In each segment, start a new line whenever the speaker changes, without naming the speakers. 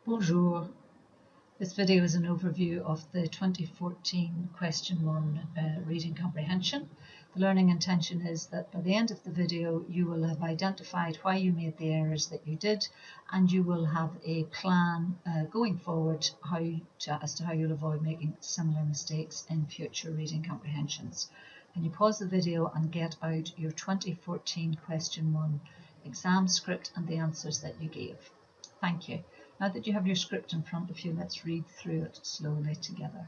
Bonjour. This video is an overview of the 2014 Question 1 reading comprehension. The learning intention is that by the end of the video you will have identified why you made the errors that you did, and you will have a plan going forward as to how you'll avoid making similar mistakes in future reading comprehensions. Can you pause the video and get out your 2014 Question 1 exam script and the answers that you gave? Thank you. Now that you have your script in front of you, let's read through it slowly together.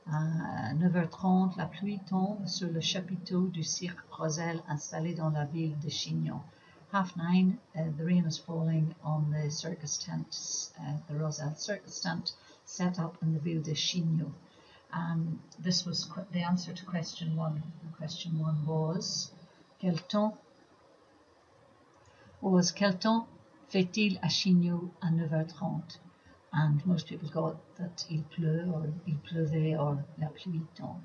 9h30, la pluie tombe sur le chapiteau du Cirque Rozel installé dans la ville de Chinon. 9:30, the rain is falling on the circus tent, the Rozel circus tent set up in the ville de Chinon. This was the answer to question 1. Question 1 was, quel temps fait-il à Chinon à 9h30? And most people got that il pleut or il pleuvait or la pluie tombe.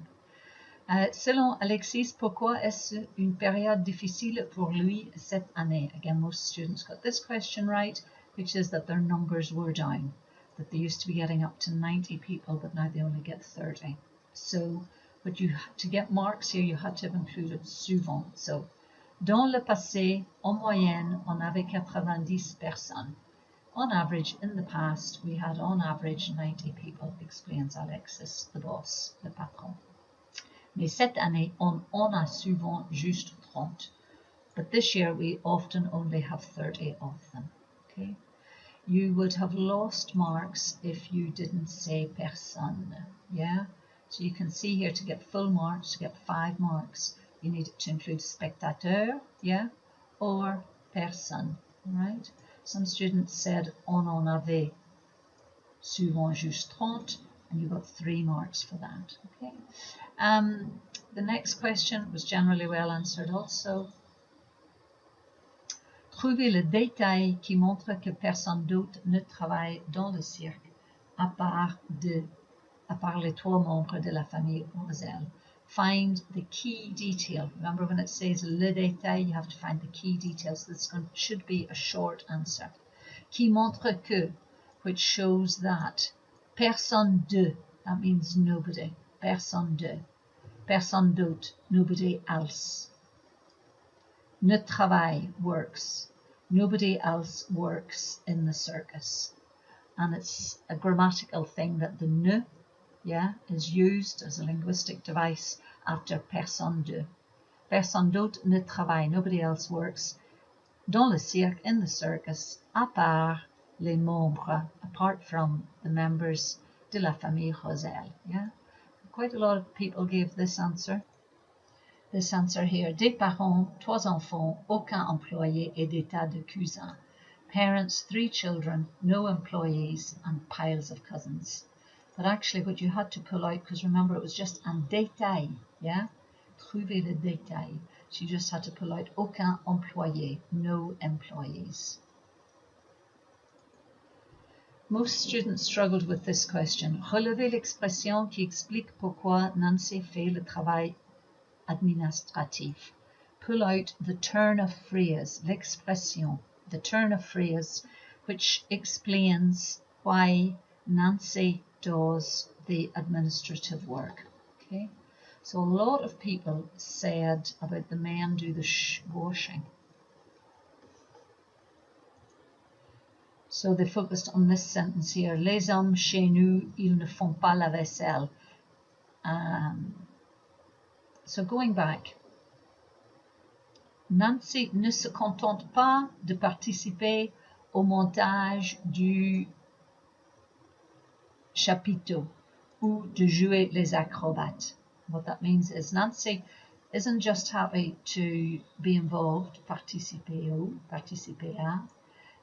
Selon Alexis, pourquoi est-ce une période difficile pour lui cette année? Again, most students got this question right, which is that their numbers were down, that they used to be getting up to 90 people, but now they only get 30. So, to get marks here, you had to have included souvent. So, dans le passé, en moyenne, on avait 90 personnes. On average, in the past, we had on average 90 people, explains Alexis, the boss, le patron. Mais cette année, on a souvent juste 30. But this year, we often only have 30 of them. Okay? You would have lost marks if you didn't say personne. Yeah? So you can see here, to get full marks, to get 5 marks, you need to include spectateur, yeah, or personne, right? Some students said on avait souvent juste 30, and you got 3 marks for that, okay? The next question was generally well answered also. Trouvez le détail qui montre que personne d'autre ne travaille dans le cirque à part les 3 membres de la famille Rozel. Find the key detail. Remember, when it says le détail, you have to find the key details. This should be a short answer. Qui montre que, which shows that. Personne de, that means nobody. Personne de. Personne d'autre, nobody else. Ne travaille, works. Nobody else works in the circus. And it's a grammatical thing that the ne, yeah, is used as a linguistic device after personne de. Personne d'autre ne travaille, nobody else works dans le cirque, in the circus, à part les membres, apart from the members de la famille Rozel. Yeah, quite a lot of people gave this answer. This answer here: des parents, 3 enfants, aucun employé et des tas de cousins. Parents, 3 children, no employees, and piles of cousins. But actually what you had to pull out, because remember it was just un détail, yeah? Trouver le détail. So you just had to pull out aucun employé, no employees. Most students struggled with this question. Relevez l'expression qui explique pourquoi Nancy fait le travail administratif. Pull out the turn of phrase, l'expression, the turn of phrase, which explains why Nancy does the administrative work. Okay, so a lot of people said about the men do the washing. So they focused on this sentence here: les hommes chez nous, ils ne font pas la vaisselle. So going back, Nancy ne se contente pas de participer au montage du chapiteau ou de jouer les acrobates. What that means is Nancy isn't just happy to be involved, participer à,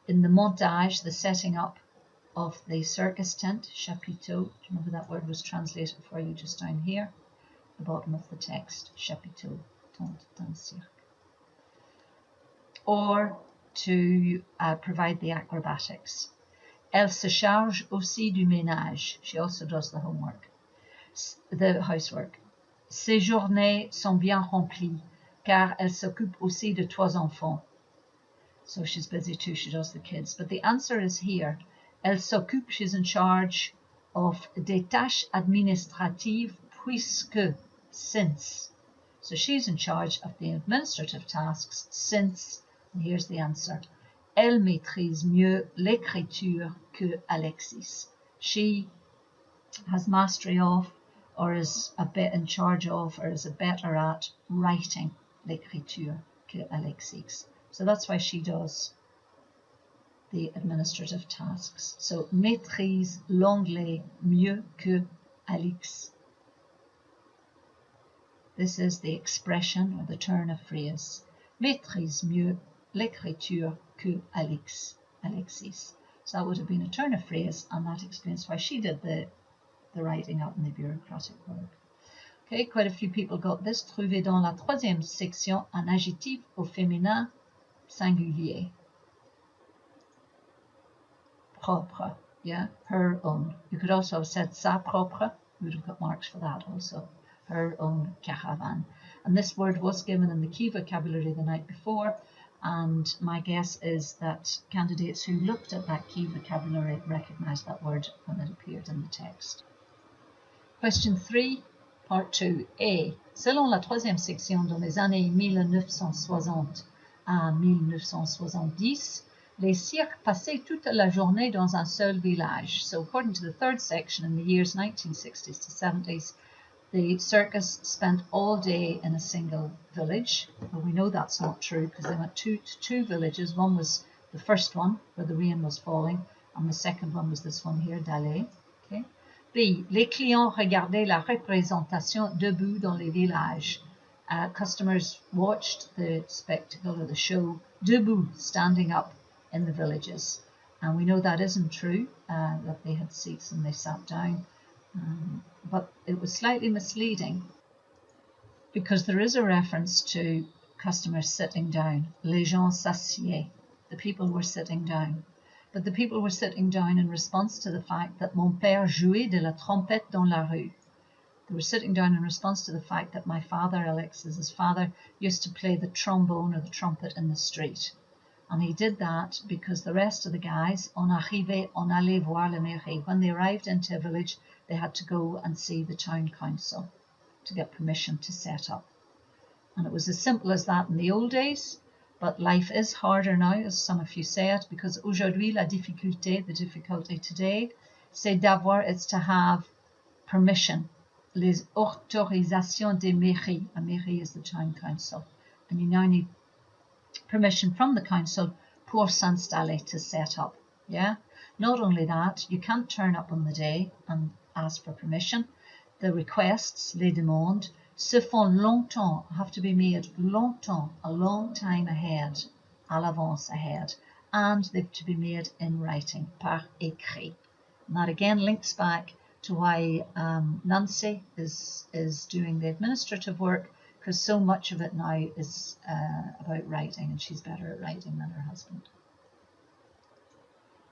in the montage, the setting up of the circus tent, chapiteau. Do you remember that word was translated for you just down here, the bottom of the text, chapiteau, tent dans cirque. Or to provide the acrobatics. Elle se charge aussi du ménage. She also does the homework, the housework. Ses journées sont bien remplies, car elle s'occupe aussi de 3 enfants. So she's busy too, she does the kids. But the answer is here, Elle s'occupe, she's in charge of des tâches administratives puisque, since. So she's in charge of the administrative tasks since, and here's the answer, elle maîtrise mieux l'écriture que Alexis. She has mastery of, or is a bit in charge of, or is a better at writing l'écriture que Alexis. So that's why she does the administrative tasks. So maîtrise l'anglais mieux que Alix. This is the expression or the turn of phrase. Maîtrise mieux l'écriture que Alexis. So that would have been a turn of phrase, and that explains why she did the writing up in the bureaucratic work. Okay, quite a few people got this. Trouvez dans la troisième section un adjectif au féminin singulier. Propre, yeah, her own. You could also have said sa propre. You would have got marks for that also. Her own caravane. And this word was given in the key vocabulary the night before, and my guess is that candidates who looked at that key vocabulary recognised that word when it appeared in the text. Question 3, part 2. A. Selon la troisième section, dans les années 1960 à 1970, les cirques passaient toute la journée dans un seul village. So according to the third section, in the years 1960s to 70s, the circus spent all day in a single village. Well, we know that's not true because they went to two villages. One was the first one where the rain was falling, and the second one was this one here, Dalais. Okay. B. Les clients regardaient la représentation debout dans les villages. Customers watched the spectacle or the show debout, standing up in the villages. And we know that isn't true, that they had seats and they sat down. But it was slightly misleading because there is a reference to customers sitting down. Les gens s'assiedent. The people were sitting down. But the people were sitting down in response to the fact that mon père jouait de la trompette dans la rue. They were sitting down in response to the fact that my father, Alexis's father, used to play the trombone or the trumpet in the street. And he did that because the rest of the guys, on allait voir la mairie. When they arrived into a village, they had to go and see the town council to get permission to set up. And it was as simple as that in the old days, but life is harder now, as some of you said, because aujourd'hui la difficulté, the difficulty today, it's to have permission. Les autorisations des mairies. A mairie is the town council. And you now need permission from the council pour s'installer, to set up. Yeah. Not only that, you can't turn up on the day and ask for permission. The requests, les demandes, se font longtemps, have to be made longtemps, a long time ahead, à l'avance ahead, and they've to be made in writing, par écrit. And that again links back to why Nancy is doing the administrative work, because so much of it now is about writing, and she's better at writing than her husband.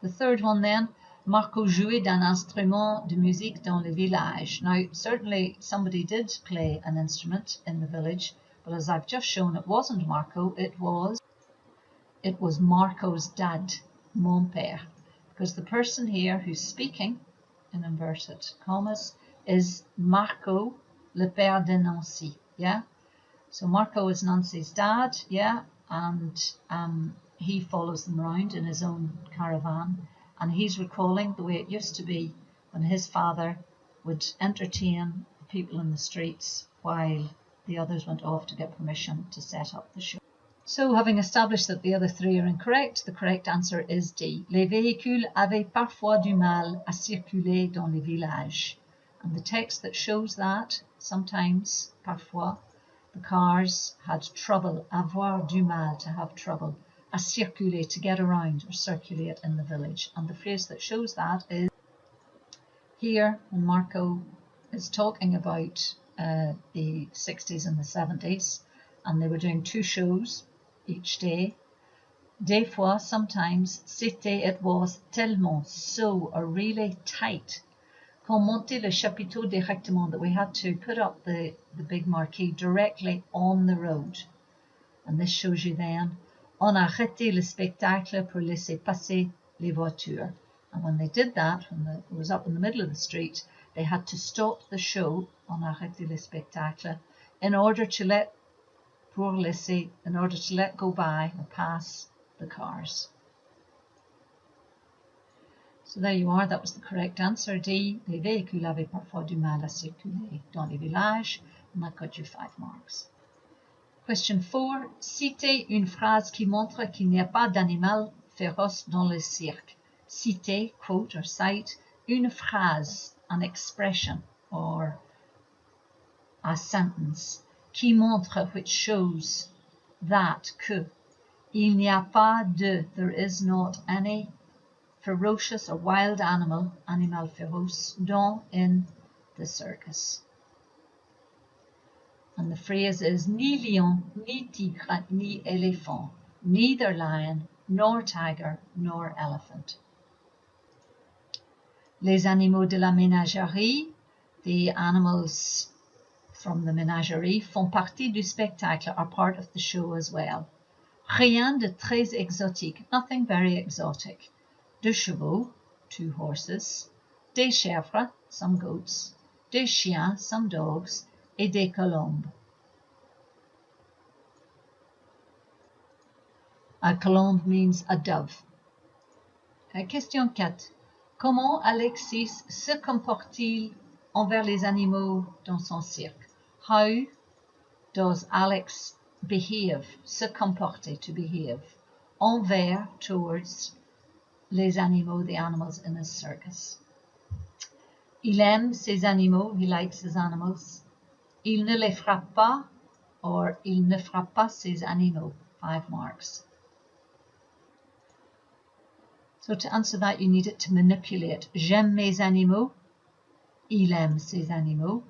The third one then, Marco jouait d'un instrument de musique dans le village. Now, certainly somebody did play an instrument in the village, but as I've just shown, it wasn't Marco, it was Marco's dad, mon père, because the person here who's speaking, in inverted commas, is Marco, le père de Nancy, yeah? So Marco is Nancy's dad, yeah, and he follows them around in his own caravan, and he's recalling the way it used to be when his father would entertain the people in the streets while the others went off to get permission to set up the show. So, having established that the other three are incorrect, the correct answer is D. Les véhicules avaient parfois du mal à circuler dans les villages. And the text that shows that, sometimes, parfois, the cars had trouble, avoir du mal, to have trouble, à circuler, to get around or circulate in the village. And the phrase that shows that is here, when Marco is talking about the 60s and the 70s, and they were doing two shows each day. Des fois, sometimes, it was tellement, so, or really tight, qu'on montait le chapiteau directement, that we had to put up the big marquee directly on the road. And this shows you then, on a arrêté le spectacle pour laisser passer les voitures. And when they did that, when it was up in the middle of the street, they had to stop the show on arrêter le spectacle in order to let go by and pass the cars. So there you are, that was the correct answer. D. Les véhicules avaient parfois du mal à circuler dans les villages. And that got you 5 marks. Question 4. Citez une phrase qui montre qu'il n'y a pas d'animal féroce dans le cirque. Citez, quote or cite, une phrase, an expression or a sentence, qui montre, which shows that, que, il n'y a pas de, there is not any ferocious or wild animal féroce, dans, in the circus. And the phrase is ni lion, ni tigre, ni éléphant, neither lion, nor tiger, nor elephant. Les animaux de la ménagerie, the animals from the menagerie, font partie du spectacle, are part of the show as well. Rien de très exotique, nothing very exotic. Deux chevaux, 2 horses, des chèvres, some goats, des chiens, some dogs, et des colombes. A colombe means a dove. Question 4. Comment Alexis se comporte-t-il envers les animaux dans son cirque? How does Alex behave, se comporter, to behave, envers, towards, les animaux, the animals in his circus? Il aime ses animaux, he likes his animals. Il ne les frappe pas, or il ne frappe pas ses animaux, 5 marks. So to answer that, you need it to manipulate. J'aime mes animaux. Il aime ses animaux.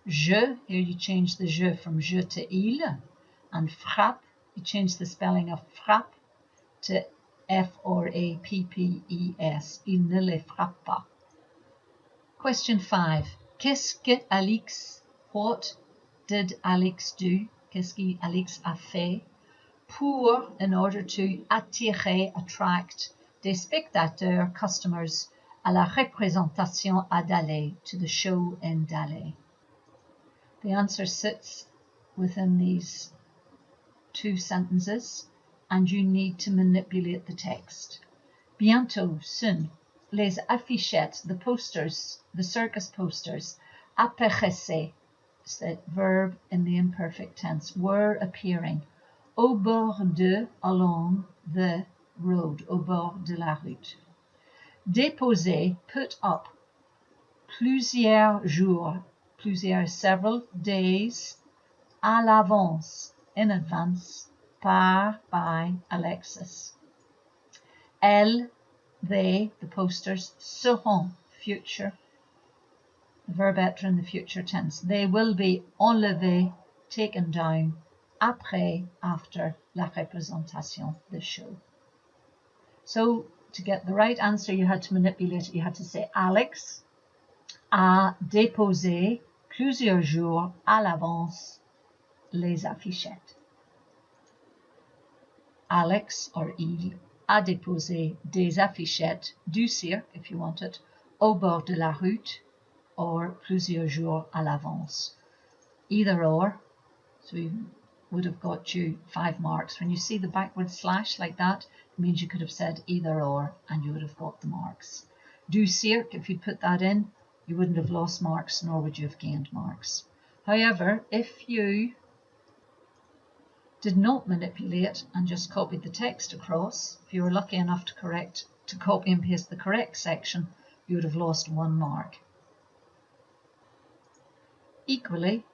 Je, here you change the je from je to il. And frappe, you change the spelling of frappe to F-R-A-P-P-E-S. Il ne les frappe pas. Question 5. Qu'est-ce que Alix, what did Alix do? Qu'est-ce qu'Alix a fait? Pour, in order to attirer, attract, des spectateurs, customers, à la représentation à Dallé, to the show in Dallé. The answer sits within these 2 sentences, and you need to manipulate the text. Bientôt, soon, les affichettes, the posters, the circus posters, apparaissaient, it's the verb in the imperfect tense, were appearing, au bord de, along the road, au bord de la route. Déposer, put up, plusieurs jours, plusieurs, several days, à l'avance, in advance, par, by, Alexis. Elles, they, the posters, seront, future, the verb être in the future tense. They will be enlevés, taken down, après, after, la représentation, the show. So, to get the right answer, you had to manipulate it. You had to say, Alex a déposé plusieurs jours à l'avance les affichettes. Alex, or il, a déposé des affichettes du cirque, if you want it, au bord de la route, or plusieurs jours à l'avance. Either or, so we would have got you 5 marks. When you see the backward slash like that, it means you could have said either or, and you would have got the marks. Du cirque, if you'd put that in, you wouldn't have lost marks, nor would you have gained marks. However, if you did not manipulate and just copied the text across, if you were lucky enough to copy and paste the correct section, you would have lost 1 mark. Equally,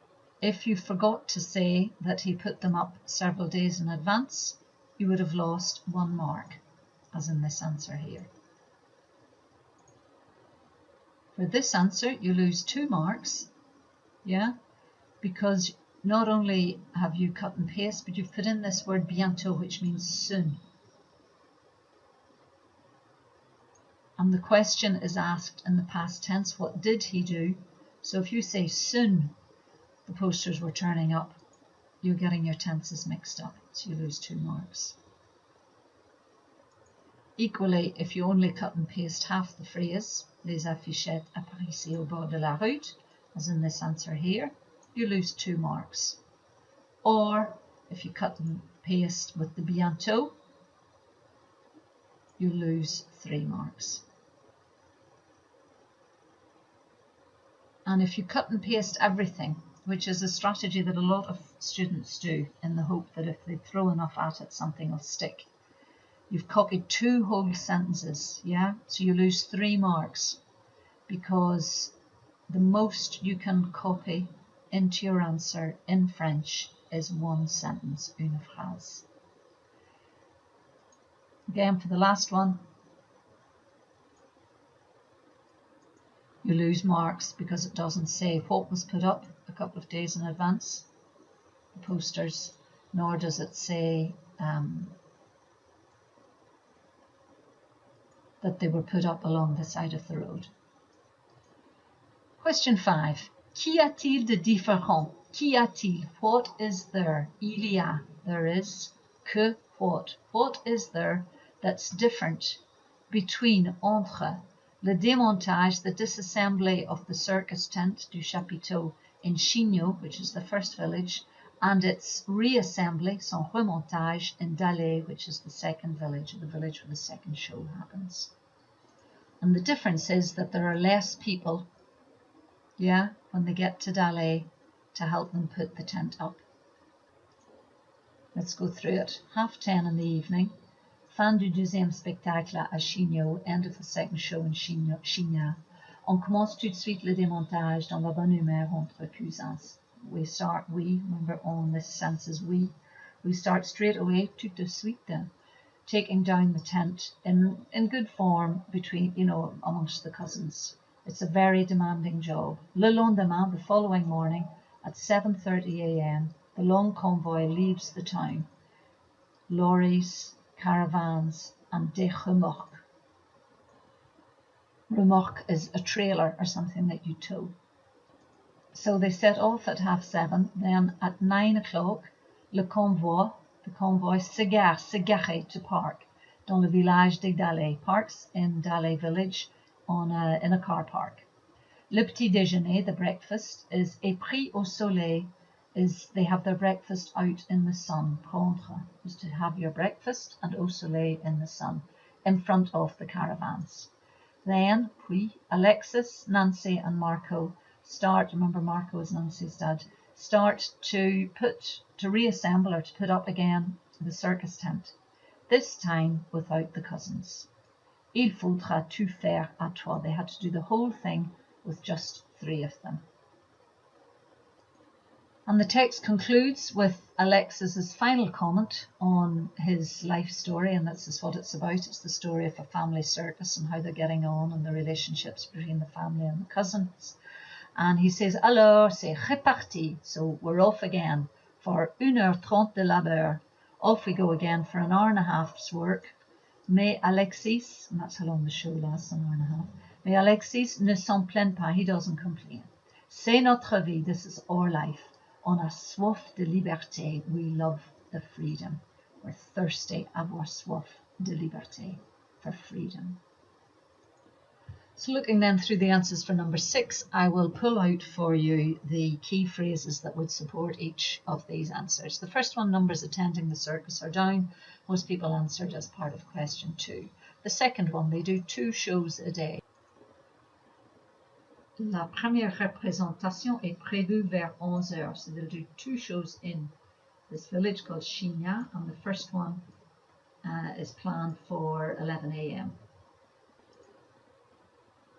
if you forgot to say that he put them up several days in advance, you would have lost 1 mark, as in this answer here. For this answer, you lose 2 marks, because not only have you cut and paste, but you've put in this word bientôt, which means soon. And the question is asked in the past tense, what did he do? So if you say soon, the posters were turning up, you're getting your tenses mixed up, so you lose 2 marks. Equally, if you only cut and paste half the phrase, les affichettes apparaissaient au bord de la route, as in this answer here, you lose 2 marks. Or if you cut and paste with the bientôt, you lose 3 marks. And if you cut and paste everything, which is a strategy that a lot of students do in the hope that if they throw enough at it, something will stick. You've copied 2 whole sentences, yeah? So you lose 3 marks because the most you can copy into your answer in French is 1 sentence, une phrase. Again, for the last one, you lose marks because it doesn't say what was put up a couple of days in advance, the posters, nor does it say that they were put up along the side of the road. Question 5. Qu'y a-t-il de différent? Qu'y a-t-il? What is there? Il y a. There is. Que what? What is there that's different between, entre, le démontage, the disassembly of the circus tent du chapiteau in Chignot, which is the first village, and its reassembly, son remontage, in Dalais, which is the second village, or the village where the second show happens. And the difference is that there are less people, yeah, when they get to Dalais to help them put the tent up. Let's go through it. 10:30 in the evening. Fin du deuxième spectacle à Chignot, end of the second show in Chignat. On commence tout de suite le démontage dans la bonne humeur entre cousins. We remember on this sense is we start straight away, tout de suite, taking down the tent in good form between, amongst the cousins. It's a very demanding job. Le lendemain, the following morning, at 7:30 a.m., the long convoy leaves the town. Lorries, caravans, and des remorques. Remorque is a trailer or something that you tow. So they set off at 7:30. Then at 9 o'clock, the convoy se gare to park dans le village de Dalais, parks in Dalais village in a car park. Le petit déjeuner, the breakfast, is pris au soleil, they have their breakfast out in the sun. Prendre is to have your breakfast, and au soleil, in the sun, in front of the caravans. Then, Alexis, Nancy, and Marco start. Remember, Marco is Nancy's dad. Start to reassemble or to put up again the circus tent. This time without the cousins. Il faudra tout faire à 3. They had to do the whole thing with just 3 of them. And the text concludes with Alexis's final comment on his life story, and this is what it's about. It's the story of a family circus and how they're getting on and the relationships between the family and the cousins. And he says, alors c'est reparti. So we're off again for 1h30 de labeur. Off we go again for an hour and a half's work. Mais Alexis, and that's how long the show lasts, an hour and a half. Mais Alexis ne s'en plaint pas, he doesn't complain. C'est notre vie, this is our life. On a soif de liberté, we love the freedom. We're thirsty, avoir soif de liberté, for freedom. So looking then through the answers for number 6, I will pull out for you the key phrases that would support each of these answers. The first one, numbers attending the circus are down. Most people answered as part of question 2. The second one, they do 2 shows a day. La première représentation est prévue vers 11h. So they'll do 2 shows in this village called Chignat, and the first one is planned for 11 a.m.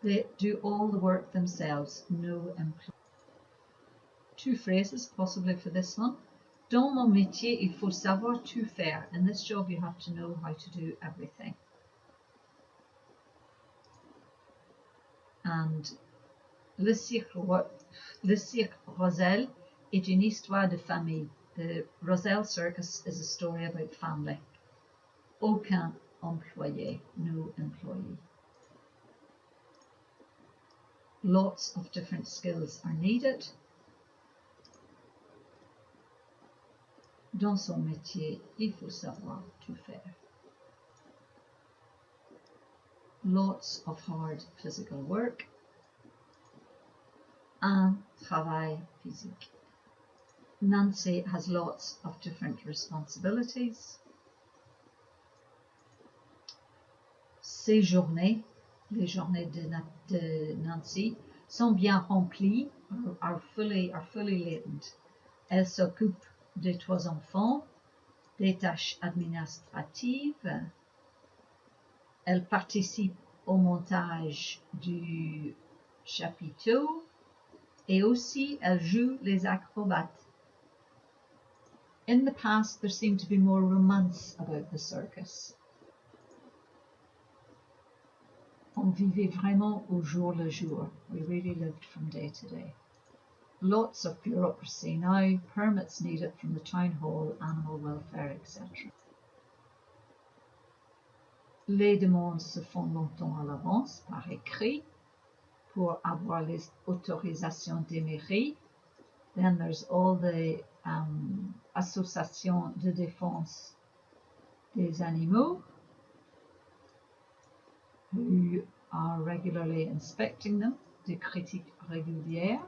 They do all the work themselves, no employee. 2 phrases, possibly for this one. Dans mon métier, il faut savoir tout faire. In this job, you have to know how to do everything. And Le Cirque Rozel est une histoire de famille. The Rozel Circus is a story about family. Aucun employé, no employee. Lots of different skills are needed. Dans son métier, il faut savoir tout faire. lots of hard physical work, un travail physique. Nancy has lots of different responsibilities. Ses journées, les journées de Nancy, sont bien remplies, are fully latent. Elle s'occupe de 3 enfants, des tâches administratives. Elle participe au montage du chapiteau et aussi elle joue les acrobates. In the past, there seemed to be more romance about the circus. On vivait vraiment au jour le jour. We really lived from day to day. Lots of bureaucracy now, permits needed from the town hall, animal welfare, etc. Les demandes se font longtemps à l'avance par écrit pour avoir les autorisations des mairies. Then there's all the associations de défense des animaux who are regularly inspecting them, des critiques régulières.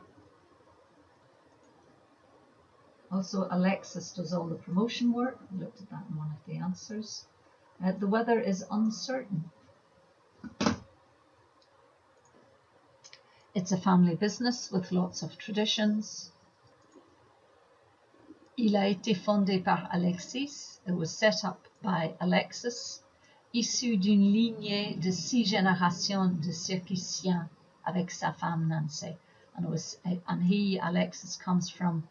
Also, Alexis does all the promotion work. We looked at that in one of the answers. The weather is uncertain. It's a family business with lots of traditions. Il a été fondé par Alexis. It was set up by Alexis, issu d'une lignée de 6 générations de circassiens avec sa femme Nancy. And he, Alexis, comes from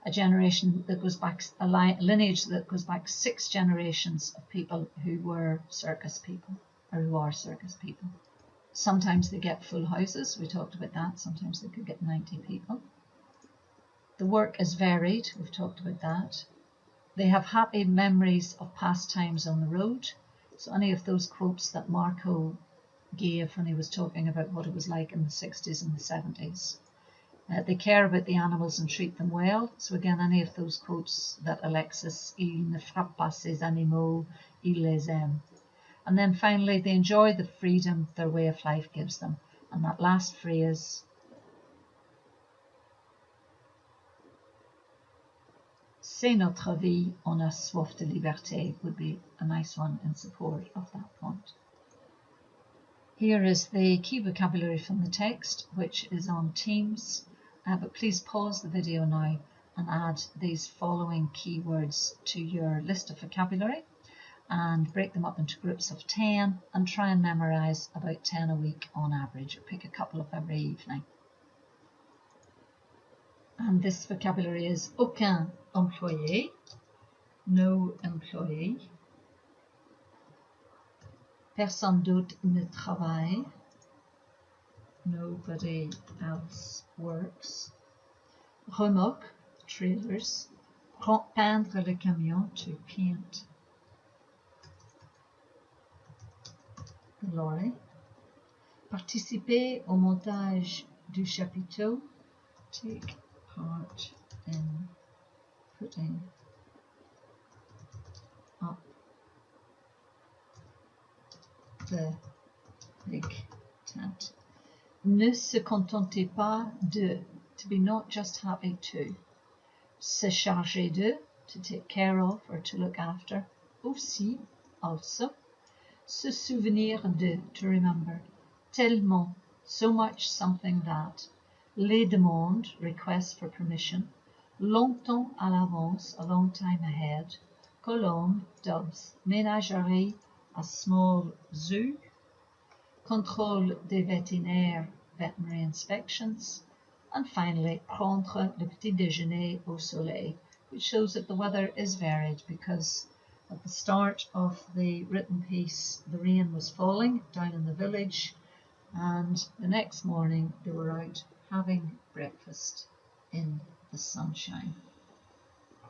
a generation that goes back, a lineage that goes back 6 generations of people who were circus people, or who are circus people. Sometimes they get full houses, we talked about that. Sometimes they could get 90 people. The work is varied, we've talked about that. They have happy memories of past times on the road. So any of those quotes that Marco gave when he was talking about what it was like in the 60s and the 70s. They care about the animals and treat them well. So again, any of those quotes that Alexis, il ne frappe pas ses animaux, il les aime. And then finally, they enjoy the freedom their way of life gives them. And that last phrase, c'est notre vie, on a soif de liberté, would be a nice one in support of that point. Here is the key vocabulary from the text, which is on Teams. But please pause the video now and add these following keywords to your list of vocabulary and break them up into groups of 10 and try and memorize about 10 a week on average, or pick a couple of every evening. And this vocabulary is aucun employé, no employee, personne d'autre ne travaille, nobody else works, remorque, trailers, peindre le camion, to paint the lorry, participer au montage du chapiteau, take part in putting up the big tent. Ne se contentez pas de, to be not just happy to. Se charger de, to take care of or to look after. Aussi, also. Se souvenir de, to remember. Tellement, so much, something that. Les demandes, requests for permission. Longtemps à l'avance, a long time ahead. Colombe, doves. Ménagerie, a small zoo. Contrôle des vétérinaires, veterinary inspections. And finally, prendre le petit déjeuner au soleil, which shows that the weather is varied because at the start of the written piece, the rain was falling down in the village, and the next morning they were out having breakfast in the sunshine.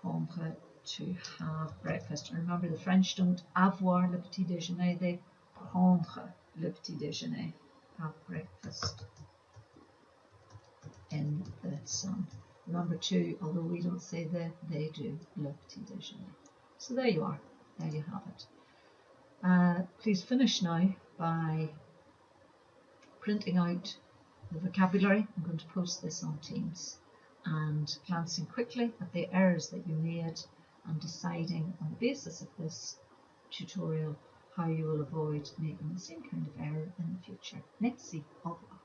Prendre, to have breakfast. And remember, the French don't avoir le petit déjeuner, they prendre le petit déjeuner, have breakfast in the sun. Remember too, although we don't say the, they do, le petit déjeuner. So there you are, there you have it. Please finish now by printing out the vocabulary. I'm going to post this on Teams, and glancing quickly at the errors that you made and deciding on the basis of this tutorial how you will avoid making the same kind of error in the future. Merci. Au revoir.